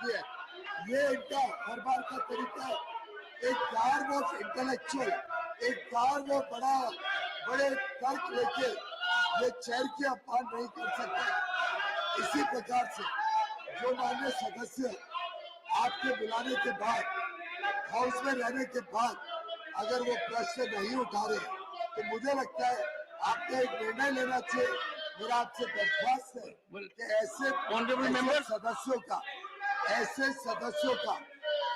है। ये इनका हर बार का तरीका है। एक कार वो इंटेलेक्चुअल, एक कार वो बड़े तर्क लेके ये चेयर की अपमान नहीं कर सकते। इसी प्रकार से जो माननीय सदस्य आपके बुलाने के बाद, हाउस में रहने के बाद अगर वो प्रश्न नहीं उठा रहे तो मुझे लगता है आपको एक निर्णय लेना चाहिए। मेरा आपसे दरख्वास्त है कि ऐसे सदस्यों का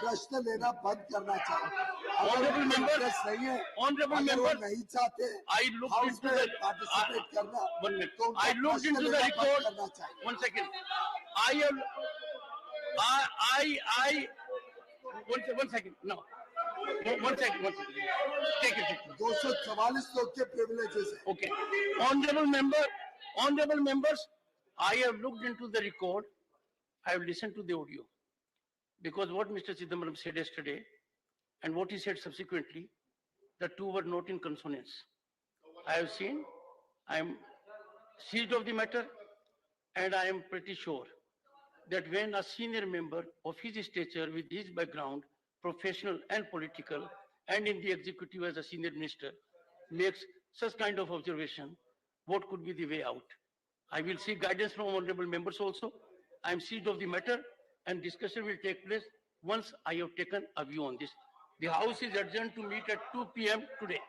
प्रश्न लेना बंद करना चाहिए। Honorable member, नहीं है, honorable member, नहीं चाहते I looked into the participate करना, 1 minute. तो I looked into the record. करना चाहिए। 1 second. I have. I. 1 second. No. 1 second. 1 second. Take it. 244 लोग के privileges है। Okay. Honorable members, I have looked into the record. I have listened to the audio. Because what Mr. Chidambaram said yesterday and what he said subsequently, the two were not in consonance. I have seen, I am seized of the matter, and I am pretty sure that when a senior member of his stature with his background, professional and political, and in the executive as a senior minister, makes such kind of observation, what could be the way out? I will seek guidance from honorable members also. I am seized of the matter, and discussion will take place once I have taken a view on this. The House is adjourned to meet at 2 p.m. today.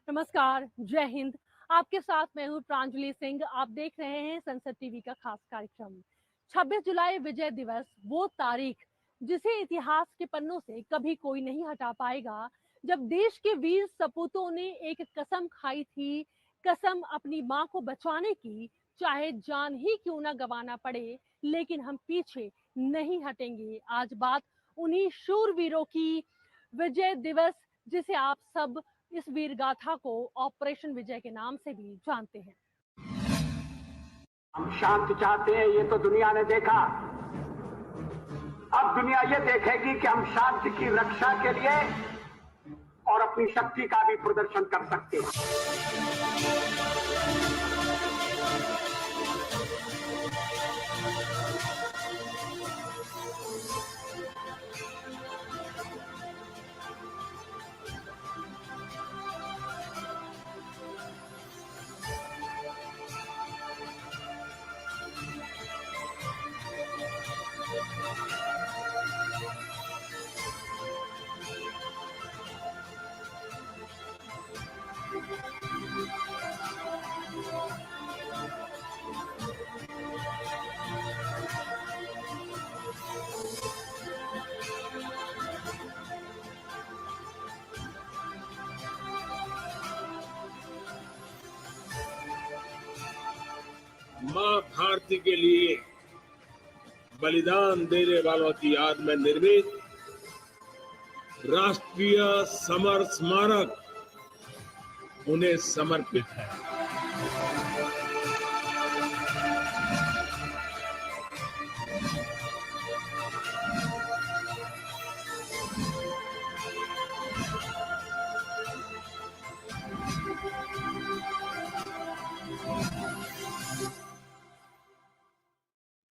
नमस्कार, जय हिंद। आपके साथ मैं हूँ प्रांजलि सिंह। आप देख रहे हैं संसद टीवी का खास कार्यक्रम। 26 जुलाई विजय दिवस, वो तारीख जिसे इतिहास के पन्नों से कभी कोई नहीं हटा पाएगा, जब देश के वीर सपूतों ने एक कसम खाई थी, कसम अपनी मां को बचाने की, चाहे जान ही क्यों ना गंवाना पड़े, लेकिन हम पीछे नहीं हटेंगे। आज बात उन्हीं शूरवीरों की, विजय दिवस जिसे आप सब इस वीर गाथा को ऑपरेशन विजय के नाम से भी जानते हैं। हम शांति चाहते हैं, ये तो दुनिया ने देखा। अब दुनिया ये देखेगी कि हम शांति की रक्षा के लिए और अपनी शक्ति का भी प्रदर्शन कर सकते हैं। शक्ति के लिए बलिदान देने वालों की याद में निर्मित राष्ट्रीय समर स्मारक उन्हें समर्पित है।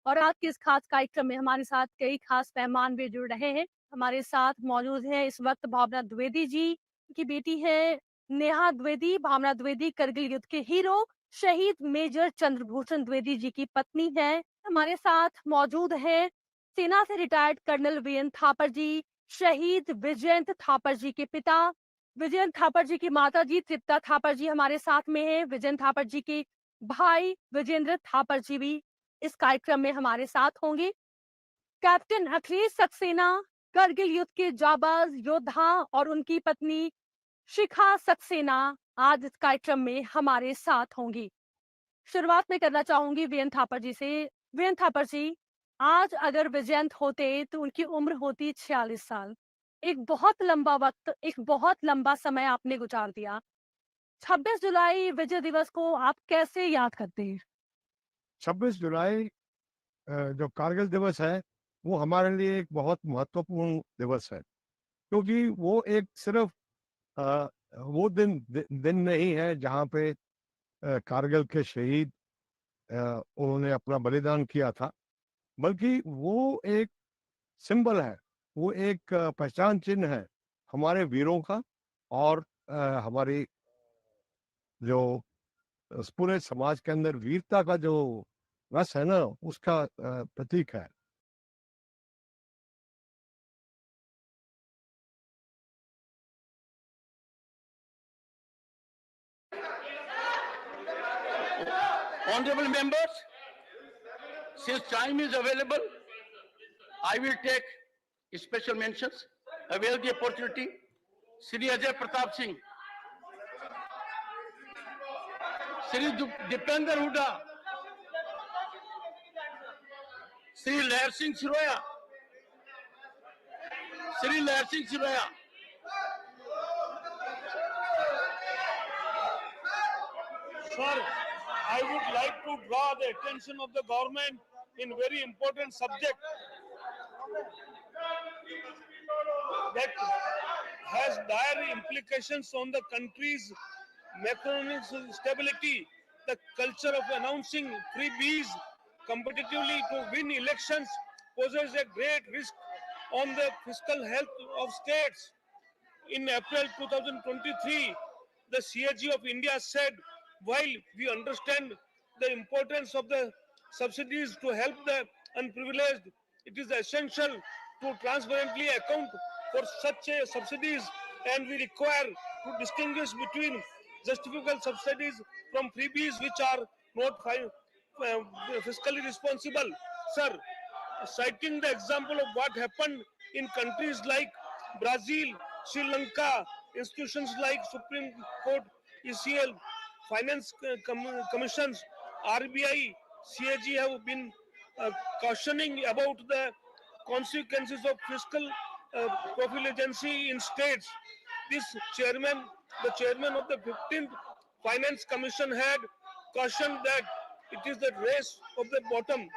और आज के इस खास कार्यक्रम में हमारे साथ कई खास मेहमान भी जुड़ रहे हैं। हमारे साथ मौजूद है इस वक्त भावना द्विवेदी जी की बेटी है नेहा द्विवेदी। भावना द्विवेदी करगिल युद्ध के हीरो शहीद मेजर चंद्रभूषण द्विवेदी जी की पत्नी है। हमारे साथ मौजूद है सेना से रिटायर्ड कर्नल वीरेंद्र थापर जी, शहीद विजयंत थापर जी के पिता। विजयंत थापर जी की माता जी तृप्ता थापर जी हमारे साथ में है। विजयंत थापर जी के भाई विजेंद्र थापर जी भी इस कार्यक्रम में हमारे साथ होंगे। कैप्टन अखिलेश सक्सेना करगिल युद्ध के जाबाज योद्धा और उनकी पत्नी शिखा सक्सेना आज इस कार्यक्रम में हमारे साथ होंगी। शुरुआत में करना चाहूंगी वीरेंद्र थापर जी से। वीरेंद्र थापर जी, आज अगर विजयंत होते तो उनकी उम्र होती 46 साल। एक बहुत लंबा वक्त, एक बहुत लंबा समय आपने गुजार दिया। 26 जुलाई विजय दिवस को आप कैसे याद करते हैं? 26 जुलाई जो कारगिल दिवस है वो हमारे लिए एक बहुत महत्वपूर्ण दिवस है, क्योंकि वो एक सिर्फ वो दिन नहीं है जहाँ पे कारगिल के शहीद उन्होंने अपना बलिदान किया था, बल्कि वो एक सिंबल है, वो एक पहचान चिन्ह है हमारे वीरों का और हमारी जो उस पूरे समाज के अंदर वीरता का जो रस है ना, उसका प्रतीक है। Honorable members, since time is available, I will take special mentions. Avail the opportunity. Shri Ajay Pratap Singh, Shri Dipender Huda, Shri Lair Singh Siroya, Shri Lair Singh Siroya, Sir, I would like to draw the attention of the government in very important subject that has dire implications on the country's macroeconomic stability. The culture of announcing freebies competitively to win elections poses a great risk on the fiscal health of states. In April 2023, the CAG of India said, while we understand the importance of the subsidies to help the unprivileged, it is essential to transparently account for such subsidies, and we require to distinguish between justifiable subsidies from freebies which are not fiscally responsible. Sir, citing the example of what happened in countries like Brazil, Sri Lanka, institutions like Supreme Court, ECL, Finance Commissions, RBI, CAG have been cautioning about the consequences of fiscal profligacy in states. This chairman, the chairman of the 15th Finance Commission, had cautioned that it is the race of the bottom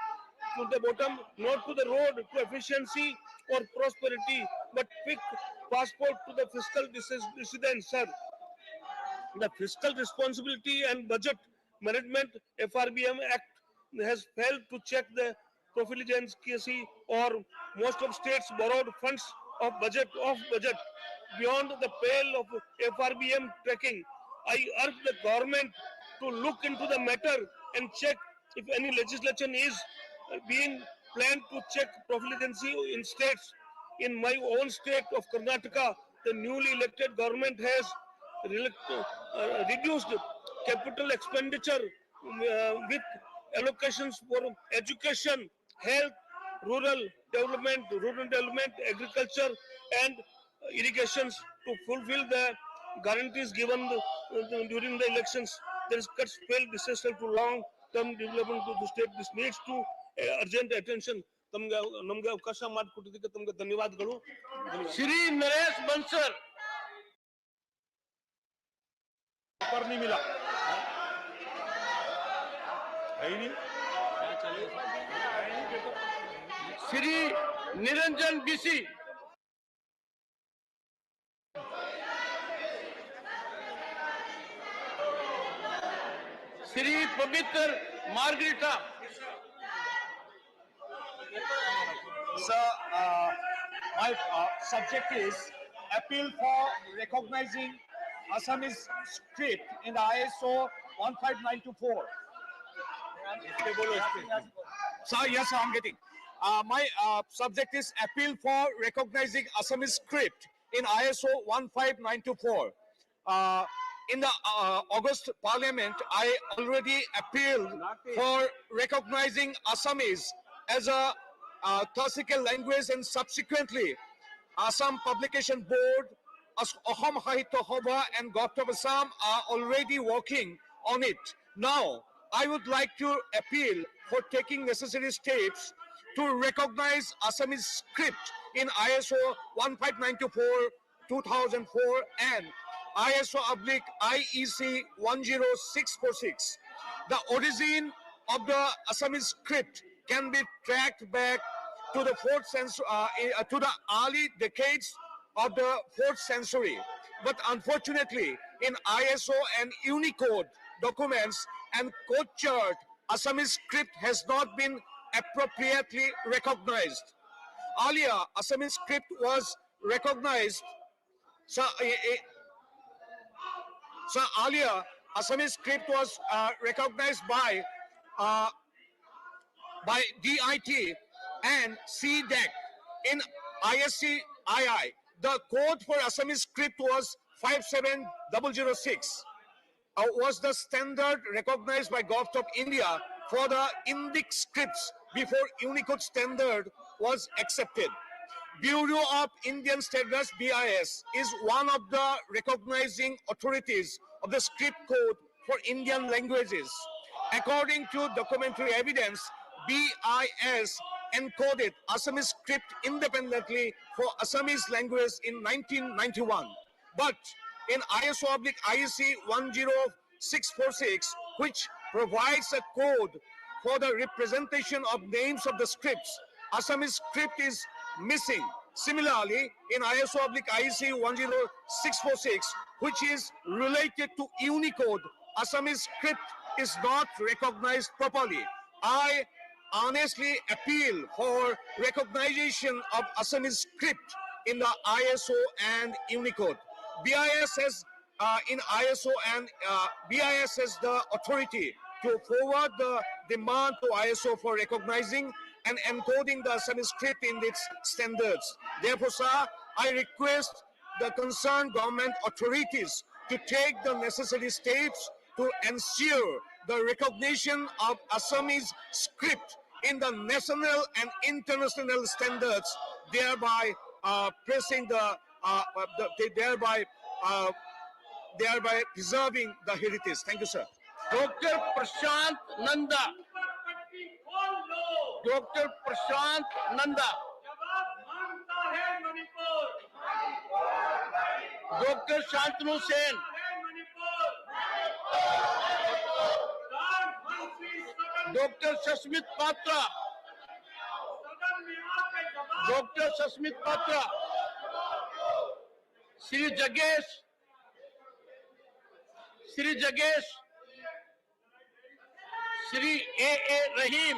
to the bottom, not to the road to efficiency or prosperity, but quick passport to the fiscal dissidents, sir. The Fiscal Responsibility and Budget Management FRBM Act has failed to check the profligacy, or most of states borrowed funds of budget beyond the pale of FRBM tracking. I urge the government to look into the matter and check if any legislation is being planned to check profligacy in states. In my own state of Karnataka, the newly elected government has reduced capital expenditure with allocations for education, health, rural development, agriculture, and irrigations to fulfill the guarantees given during the elections. There is cuts failed disaster to long term development to the state. This needs to urgent attention. ನಮ್ಗೆ ಅವಕಾಶ ಮಾಡಿಕೊಟ್ಟಿದ್ದಕ್ಕೆ ತಮ್ಗೆ ಧನ್ಯವಾದಗಳು. श्री नरेश बंसल, पर नहीं मिला है ही नहीं. Shri Niranjan BC, Shri पवित्र margarita, Sir, my subject is appeal for recognizing Assamese script in the ISO 15924. Sir, yes, sir, I'm getting. My subject is appeal for recognizing Assamese script in ISO 15924. In the August Parliament, I already appealed for recognizing Assamese as a classical language, and subsequently Assam Publication Board, Ahom Sahitya Sabha and Government of Assam are already working on it. Now, I would like to appeal for taking necessary steps to recognize Assamese script in ISO 15924/2004 and ISO/IEC 10646. The origin of the Assamese script can be tracked back to the to the early decades of the 4th century. But unfortunately, in ISO and Unicode documents and code chart, Assamese script has not been appropriately recognized. Earlier, Assamese script was recognized. So earlier, Assamese script was recognized by DIT and CDEC in ISCII. The code for Assamese script was 57006. Was the standard recognized by Government of India for the Indic scripts before Unicode standard was accepted. Bureau of Indian Standards (BIS) is one of the recognizing authorities of the script code for Indian languages. According to documentary evidence, BIS encoded Assamese script independently for Assamese language in 1991. But in ISO/IEC 10646, which provides a code for the representation of names of the scripts, Assamese script is missing. Similarly, in ISO/IEC 10646, which is related to Unicode, Assamese script is not recognized properly. I honestly appeal for recognition of Assamese script in the ISO and Unicode. BIS has in ISO and BIS has the authority to forward the demand to ISO for recognizing and encoding the Assamese script in its standards. Therefore, sir, I request the concerned government authorities to take the necessary steps to ensure the recognition of Assamese script in the national and international standards, thereby thereby preserving the heritage. Thank you, sir. Doctor Prashant Nanda, doctor Prashant Nanda, doctor Shantanu Sen, doctor Sasmit Patra, doctor Sasmit Patra, Shri जगेश, Shri जगेश, Shri A Rahim,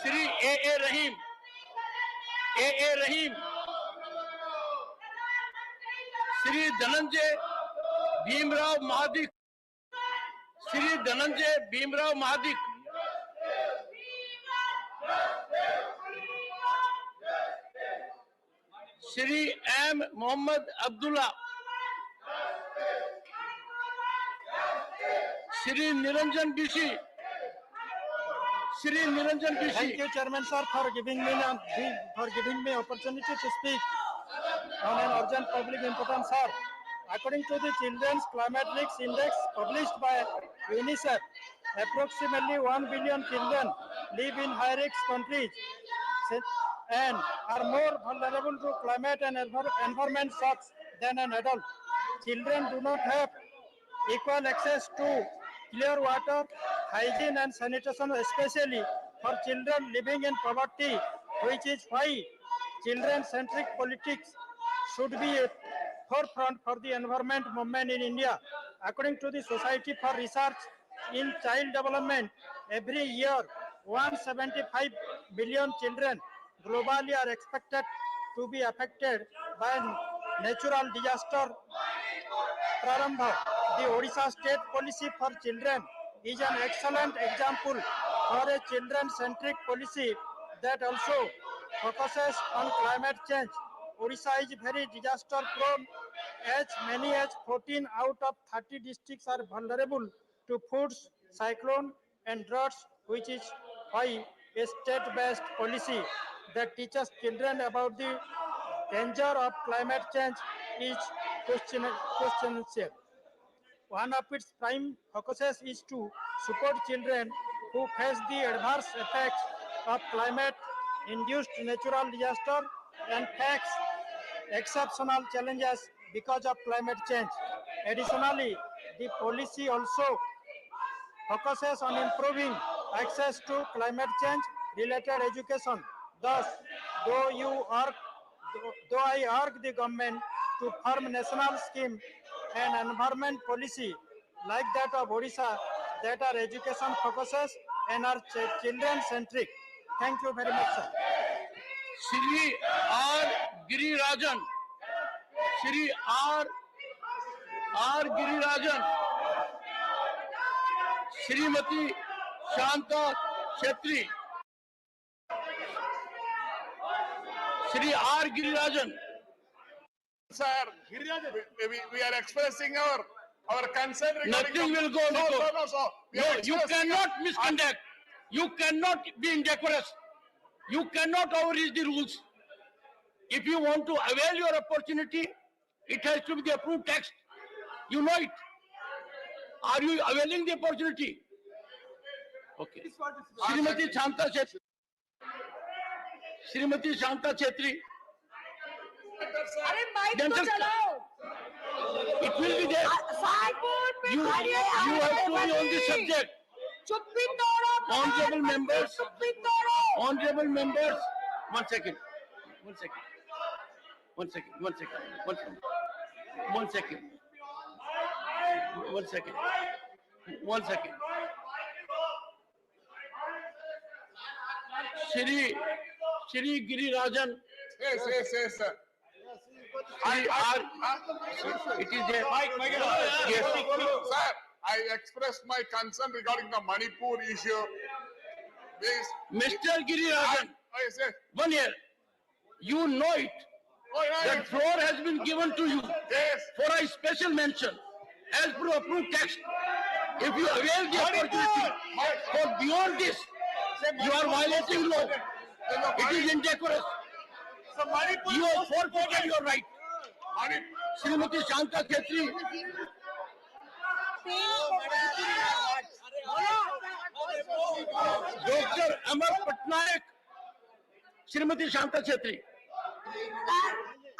Shri A Rahim, A Rahim, Shri Dhananjay Bhimrao Mahadik, Shri Dhananjay Bhimrao Mahadik, Shri M Mohammad Abdullah, Shri Niranjan BC, Shri Niranjan BC. Thank you, Chairman sir, for giving me opportunity to speak on an urgent public importance, sir. According to the Children's Climate Risk Index published by UNICEF, Approximately 1 billion children live in high-risk countries and are more vulnerable to climate and environment shocks than an adult. Children do not have equal access to clear water, hygiene and sanitation, especially for children living in poverty, which is why children-centric politics should be a forefront for the environment movement in India. According to the Society for Research in Child Development, every year 175 billion children globally are expected to be affected by natural disaster. Prarambha, the Odisha State Policy for Children is an excellent example for a children-centric policy that also focuses on climate change. Odisha is very disaster-prone, as many as 14 out of 30 districts are vulnerable to floods, cyclone, and droughts, which is why a state-based policy that teaches children about the danger of climate change is questionable. One of its prime focuses is to support children who face the adverse effects of climate-induced natural disaster and face exceptional challenges because of climate change. Additionally, the policy also focuses on improving access to climate change related education. Thus, though I urge the government to form national scheme and environment policy like that of Odisha that are education focuses and are children centric. Thank you very much, sir. Shri R. Girirajan, Shri R. Girirajan, Shrimati Shanta Chetri, Shri R. Girirajan. Sir, we are expressing our concern regarding... Nothing will go. No, you cannot misconduct. You cannot be indecorous. You cannot overreach the rules. If you want to avail your opportunity, it has to be the approved text. You know it. Are you availing the opportunity? Okay. Shrimati Shanta Chetri. Shrimati Shanta Chetri. अरे mic तो चलाओ. It will be there. You have to be on the subject. चुप्पी तोड़ो. Honorable members. चुप्पी तोड़ो. Honorable members. One second. Shri Girirajan. Yes, sir. It is there. Yes. Sir, I expressed my concern regarding the Manipur issue. Please. Mr. Girirajan, Yes. one year. You know it. The floor has been given to you Yes. for a special mention as per approved text. If you avail the opportunity for beyond this, you are violating law. It is indecorous. You have forfeited your right. Shrimati Shanta Chetri. Dr. Amar Patnaik. Shrimati Shanta Chetri.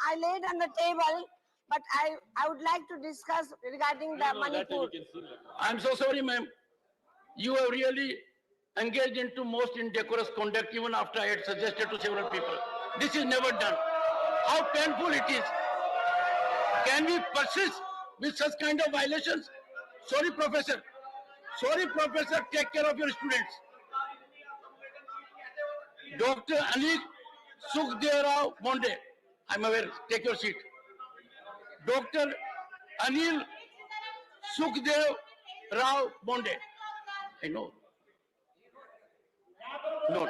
I laid on the table, but I would like to discuss regarding the Manipur. I'm so sorry, ma'am. You have really engaged into most indecorous conduct even after I had suggested to several people. This is never done. How painful it is. Can we persist with such kind of violations? Sorry, Professor. Take care of your students. Dr. Anik Sukhdev Monde. I'm aware. Take your seat. Dr. Anil Sukhdev Rao Monde. I know. No.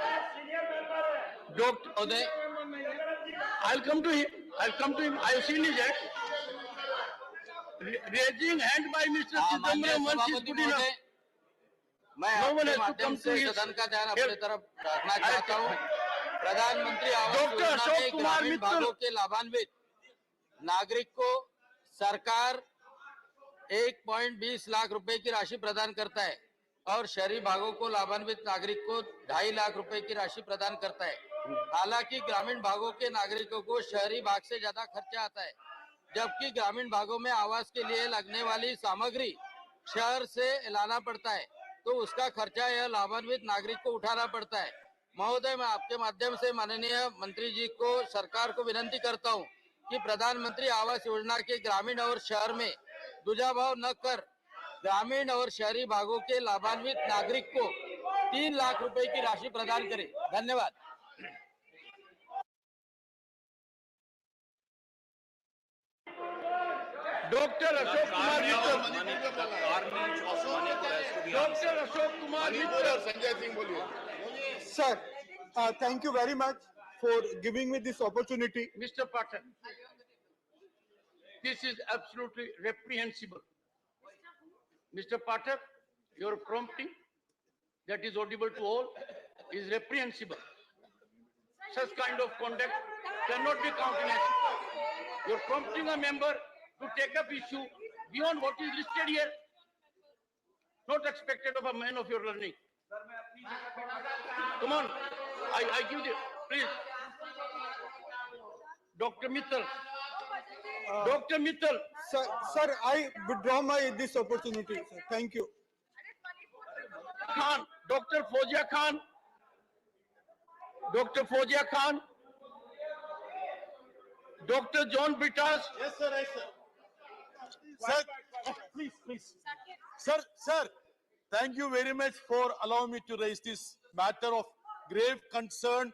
Dr. Uday. I'll come to him. I have seen his act. Raising hand by Mr. Chidambaram once is good enough. मैं आपके माध्यम से सदन का ध्यान अपनी तरफ रखना चाहता हूं। प्रधानमंत्री आवास योजना में ग्रामीण भागों के लाभान्वित नागरिक को सरकार 1.20 लाख रुपए की राशि प्रदान करता है। और शहरी भागों को लाभान्वित नागरिक को 2.5 लाख रुपए की राशि प्रदान करता है। हालांकि ग्रामीण भागों के नागरिकों को शहरी भाग से ज्यादा खर्चा आता है, जबकि ग्रामीण भागों में आवास के लिए लगने वाली सामग्री शहर से लाना पड़ता है, तो उसका खर्चा यह लाभान्वित नागरिक को उठाना पड़ता है। महोदय, मैं आपके माध्यम से माननीय मंत्री जी को, सरकार को विनंती करता हूं कि प्रधानमंत्री आवास योजना के ग्रामीण और शहर में दुजाभाव न कर ग्रामीण और शहरी भागों के लाभान्वित नागरिक को 3 लाख रुपए की राशि प्रदान करें। धन्यवाद। डॉक्टर अशोक कुमार डॉक्टर अशोक कुमार और संजय सिंह बोलिए। Sir, thank you very much for giving me this opportunity. Mr. Patel, this is absolutely reprehensible. Mr. Patel, your prompting that is audible to all is reprehensible. Such kind of conduct cannot be countenanced. You're prompting a member to take up issue beyond what is listed here. Not expected of a man of your learning. Come on, I give you, please. Dr. Mittal. Dr. Mittal. Sir, I withdraw this opportunity. Sir. Thank you. Khan, Dr. Fozia Khan. Dr. Fozia Khan. Dr. John Britas. Yes, sir. Yes, sir. Sir, please. Sir, thank you very much for allowing me to raise this matter of grave concern.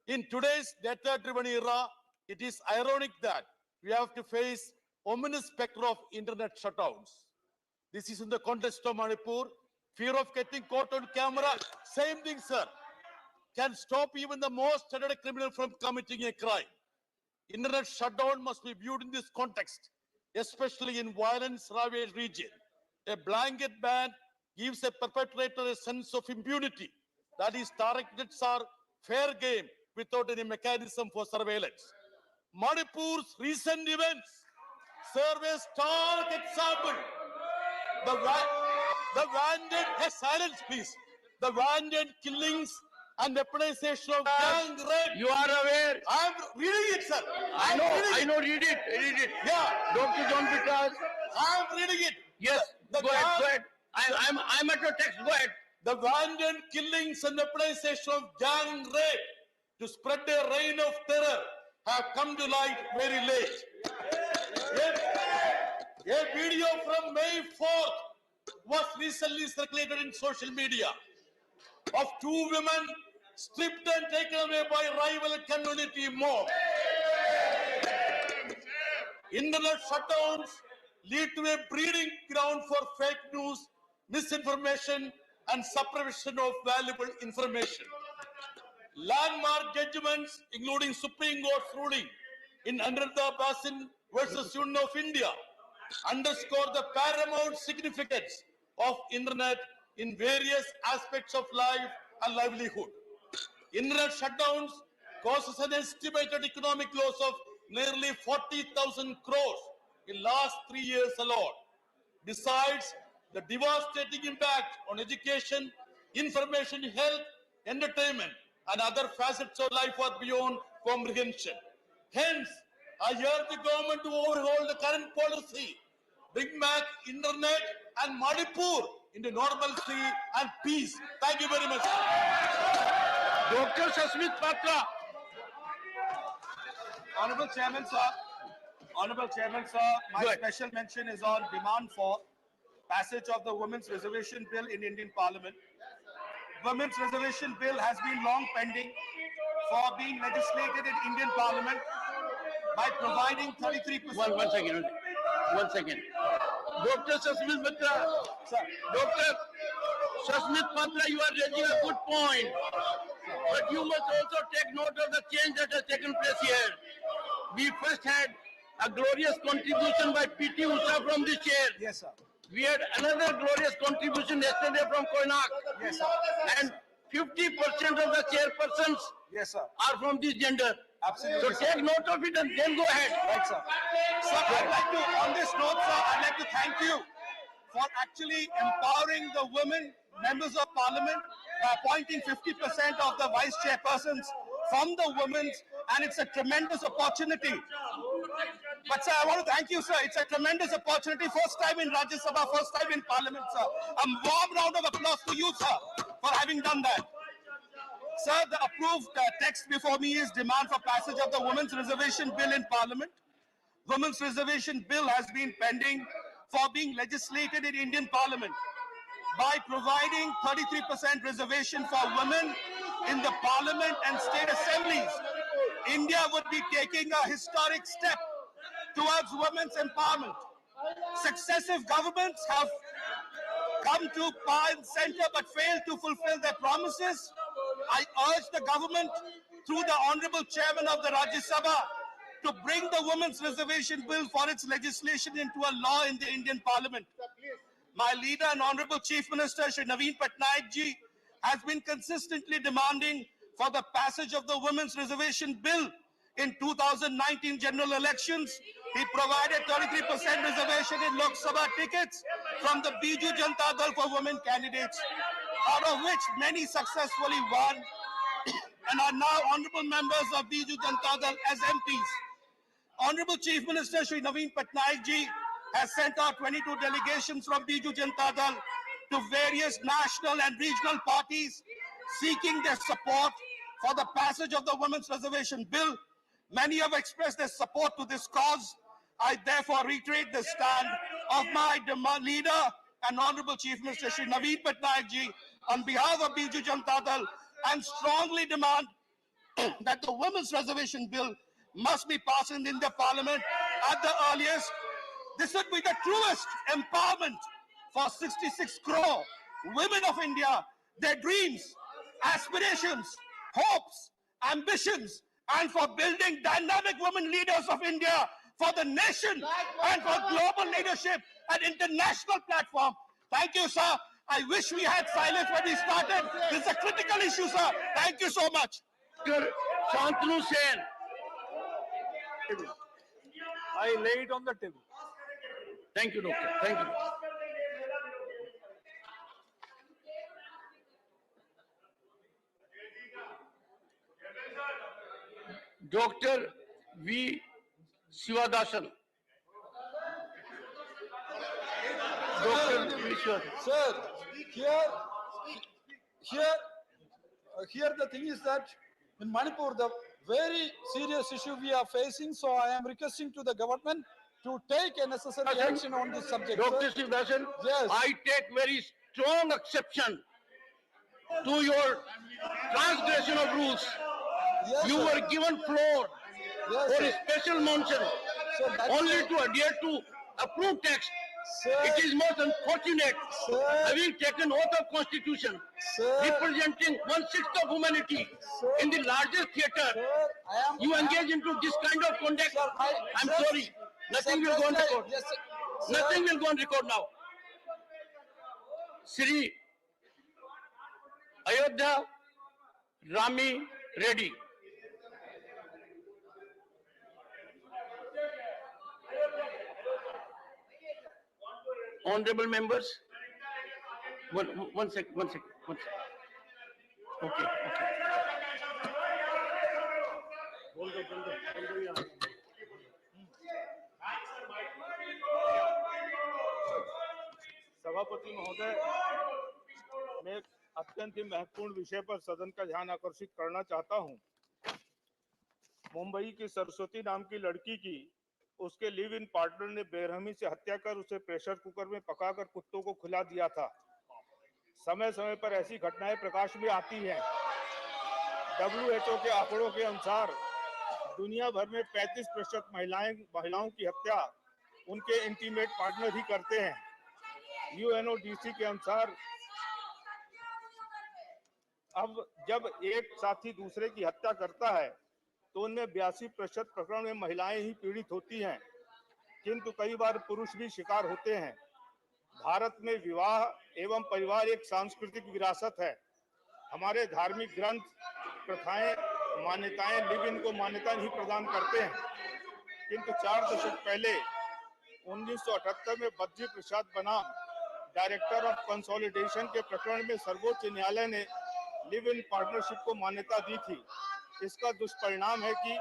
In today's data-driven era, it is ironic that we have to face ominous specter of internet shutdowns. This is in the context of Manipur. Fear of getting caught on camera, same thing, sir, can stop even the most studied criminal from committing a crime. Internet shutdown must be viewed in this context, especially in violence-ravaged region. A blanket ban gives a perpetrator a sense of impunity. That is, targets are fair game without any mechanism for surveillance. Manipur's recent events serve as stark example. The wanton, silence please. The wanton killings and weaponization of gang rape. You are aware? I'm reading it, sir. I know, read it. Yeah. Dr. John Britas. I'm reading it. Yes, go ahead. I'm at your text, go ahead. The wanton killings and weaponization of gang rape to spread a reign of terror have come to light very late. A video from May 4th was recently circulated in social media of 2 women stripped and taken away by rival community mob. Internet shutdowns lead to a breeding ground for fake news, misinformation, and suppression of valuable information. Landmark judgments, including Supreme Court's ruling in Anandha Basin versus Union of India, underscore the paramount significance of internet in various aspects of life and livelihood. Internet shutdowns causes an estimated economic loss of nearly 40,000 crores in last 3 years alone. Besides, the devastating impact on education, information, health, entertainment, and other facets of life are beyond comprehension. Hence, I urge the government to overhaul the current policy, bring back internet and Manipur into normalcy and peace. Thank you very much. Dr. Sasmit Patra. Honorable Chairman, sir, my special mention is on demand for passage of the Women's Reservation Bill in Indian Parliament. Women's Reservation Bill has been long pending for being legislated in Indian Parliament by providing 33%. One second. Dr. Sasmit Patra. Dr. Sasmit Patra, you are raising a good point. But you must also take note of the change that has taken place here. We first had a glorious contribution by P.T. Usha from this chair. Yes, sir. We had another glorious contribution yesterday from Koinak. Yes, sir. And 50% of the chairpersons Yes, sir. are from this gender. Absolutely. So take note of it and then go ahead. Right, sir. Sir, on this note, sir, I'd like to thank you for actually empowering the women members of parliament by appointing 50% of the vice chairpersons from the women, and it's a tremendous opportunity. But sir, I want to thank you, sir. It's a tremendous opportunity. First time in Rajya Sabha, first time in parliament, sir. A warm round of applause to you, sir, for having done that. Sir, the approved text before me is demand for passage of the Women's Reservation Bill in Parliament. Women's Reservation Bill has been pending for being legislated in Indian Parliament. By providing 33% reservation for women in the Parliament and state assemblies, India would be taking a historic step towards women's empowerment. Successive governments have come to power and center but failed to fulfill their promises. I urge the government, through the Honorable Chairman of the Rajya Sabha, to bring the Women's Reservation Bill for its legislation into a law in the Indian Parliament. My leader and Honorable Chief Minister, Shri Naveen Patnaik ji, has been consistently demanding for the passage of the Women's Reservation Bill in 2019 general elections. He provided 33% reservation in Lok Sabha tickets from the Biju Janata Dal for women candidates, out of which many successfully won and are now honorable members of Biju Janata Dal as MPs. Honorable Chief Minister Shri Naveen Patnaik ji has sent out 22 delegations from Biju Janata Dal to various national and regional parties seeking their support for the passage of the Women's Reservation Bill. Many have expressed their support to this cause. I therefore reiterate the stand of my leader and Honorable Chief Minister Shri Naveen Patnaik ji on behalf of Biju Janata Dal, and strongly demand that the Women's Reservation Bill must be passed in the Parliament at the earliest. This would be the truest empowerment for 66 crore women of India, their dreams, aspirations, hopes, ambitions, and for building dynamic women leaders of India for the nation and for global leadership at international platform. Thank you, sir. I wish we had silence when we started. This is a critical issue, sir. Thank you so much. Shantanu Sen. I lay it on the table. Thank you, Doctor. Thank you. Dr. V. Sivadasan. Dr. V. Sivadasan. Sir, here the thing is that in Manipur, the very serious issue we are facing, so I am requesting to the government to take a necessary action on this subject. Dr. Sivadasan, yes. I take very strong exception to your transgression of rules. Yes, you sir. were given floor Yes, for sir. a special motion only to adhere to approved text. Sir. It is most unfortunate, Sir. having taken oath of constitution, Sir. representing 1/6 of humanity in the largest theatre, Sir, you engage into this kind of conduct. Sir, I'm just- sorry. Nothing will go on record. Nothing will go on record now. Sri Ayodhya Rami Reddy. Honorable members, one second. Okay. सभापति महोदय, मैं अत्यंत ही महत्वपूर्ण विषय पर सदन का ध्यान आकर्षित करना चाहता हूं। मुंबई की सरस्वती नाम की लड़की की उसके लिव इन पार्टनर ने बेरहमी से हत्या कर उसे प्रेशर कुकर में पकाकर कुत्तों को खिला दिया था। समय समय पर ऐसी घटनाएं प्रकाश में आती हैं। WHO के आंकड़ों के अनुसार दुनिया भर में 35% महिलाओं की हत्या उनके इंटीमेट पार्टनर ही करते हैं। UNODC के अनुसार अब जब एक साथी दूसरे की हत्या करता है तो उनमें 82% प्रकरण में महिलाएं ही पीड़ित होती हैं, किंतु कई बार पुरुष भी शिकार होते हैं। भारत में विवाह एवं परिवार एक सांस्कृतिक विरासत है। हमारे धार्मिक ग्रंथ, प्रथाएं, मान्यताएं लिव इन को मान्यता नहीं प्रदान करते हैं, किंतु 4 दशक पहले 1978 में बद्री प्रसाद बनाम डायरेक्टर ऑफ कंसोलिडेशन के प्रकरण में सर्वोच्च न्यायालय ने लिव इन पार्टनरशिप को मान्यता दी थी। इसका दुष्परिणाम है कि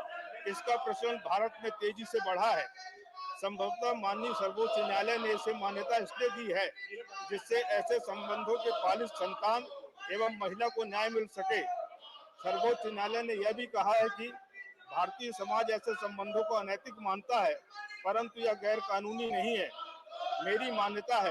इसका प्रचलन भारत में तेजी से बढ़ा है। संभवतः माननीय सर्वोच्च न्यायालय ने इसे मान्यता इसलिए दी है जिससे ऐसे संबंधों के पालित संतान एवं महिला को न्याय मिल सके। सर्वोच्च न्यायालय ने यह भी कहा है कि भारतीय समाज ऐसे संबंधों को अनैतिक मानता है, परंतु यह गैर कानूनी नहीं है। मेरी मान्यता है